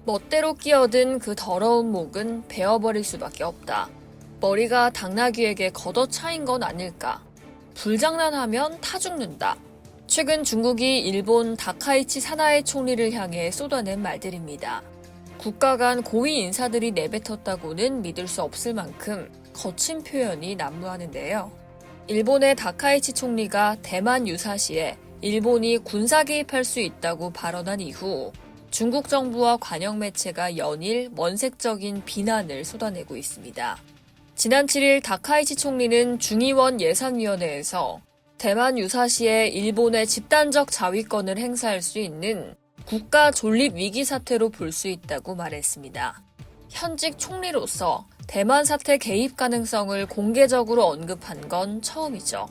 멋대로 끼어든 그 더러운 목은 베어버릴 수밖에 없다. 머리가 당나귀에게 걷어차인 건 아닐까. 불장난하면 타 죽는다. 최근 중국이 일본 다카이치 사나이 총리를 향해 쏟아낸 말들입니다. 국가 간 고위 인사들이 내뱉었다고는 믿을 수 없을 만큼 거친 표현이 난무하는데요. 일본의 다카이치 총리가 대만 유사시에 일본이 군사 개입할 수 있다고 발언한 이후 중국 정부와 관영 매체가 연일 원색적인 비난을 쏟아내고 있습니다. 지난 7일 다카이치 총리는 중의원 예산위원회에서 대만 유사시에 일본의 집단적 자위권을 행사할 수 있는 국가 존립 위기 사태로 볼 수 있다고 말했습니다. 현직 총리로서 대만 사태 개입 가능성을 공개적으로 언급한 건 처음이죠.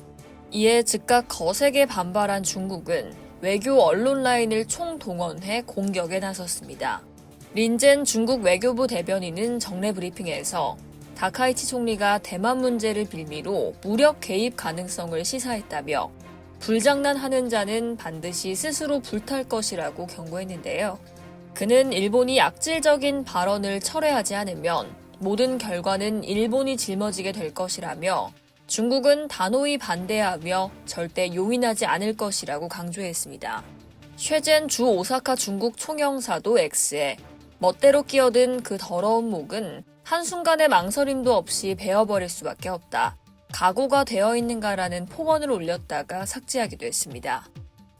이에 즉각 거세게 반발한 중국은 외교 언론 라인을 총동원해 공격에 나섰습니다. 린젠 중국 외교부 대변인은 정례 브리핑에서 다카이치 총리가 대만 문제를 빌미로 무력 개입 가능성을 시사했다며 불장난하는 자는 반드시 스스로 불탈 것이라고 경고했는데요. 그는 일본이 악질적인 발언을 철회하지 않으면 모든 결과는 일본이 짊어지게 될 것이라며 중국은 단호히 반대하며 절대 용인하지 않을 것이라고 강조했습니다. 쉐젠 주 오사카 중국 총영사도 X에 멋대로 끼어든 그 더러운 목은 한순간의 망설임도 없이 베어버릴 수밖에 없다. 각오가 되어 있는가라는 폭언을 올렸다가 삭제하기도 했습니다.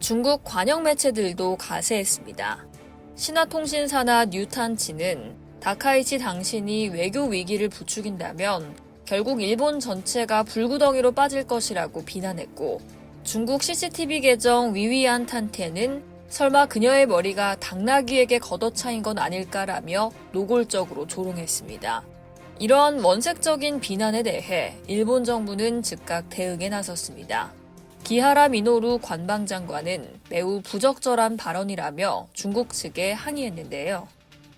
중국 관영 매체들도 가세했습니다. 신화통신사나 뉴탄치는 다카이치 당신이 외교 위기를 부추긴다면 결국 일본 전체가 불구덩이로 빠질 것이라고 비난했고 중국 CCTV 계정 위위안탄테는 설마 그녀의 머리가 당나귀에게 걷어차인 건 아닐까라며 노골적으로 조롱했습니다. 이러한 원색적인 비난에 대해 일본 정부는 즉각 대응에 나섰습니다. 기하라 미노루 관방장관은 매우 부적절한 발언이라며 중국 측에 항의했는데요.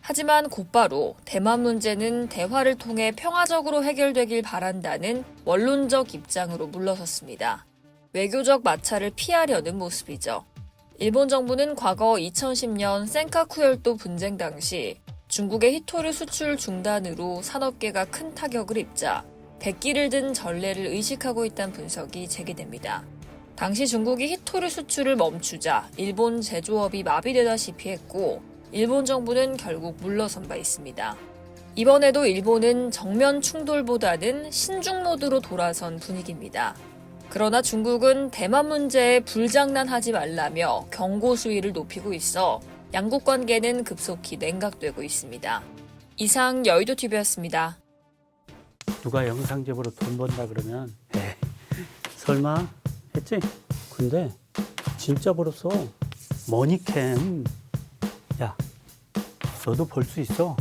하지만 곧바로 대만 문제는 대화를 통해 평화적으로 해결되길 바란다는 원론적 입장으로 물러섰습니다. 외교적 마찰을 피하려는 모습이죠. 일본 정부는 과거 2010년 센카쿠 열도 분쟁 당시 중국의 히토류 수출 중단으로 산업계가 큰 타격을 입자 백기를 든 전례를 의식하고 있다는 분석이 제기됩니다. 당시 중국이 히토류 수출을 멈추자 일본 제조업이 마비되다시피 했고 일본 정부는 결국 물러선 바 있습니다. 이번에도 일본은 정면 충돌보다는 신중 모드로 돌아선 분위기입니다. 그러나 중국은 대만 문제에 불장난하지 말라며 경고 수위를 높이고 있어 양국 관계는 급속히 냉각되고 있습니다. 이상 여의도TV였습니다. 누가 영상 제보로 돈 번다 그러면 설마 했지? 근데 진짜 벌었어. 머니캠. 야, 너도 벌 수 있어.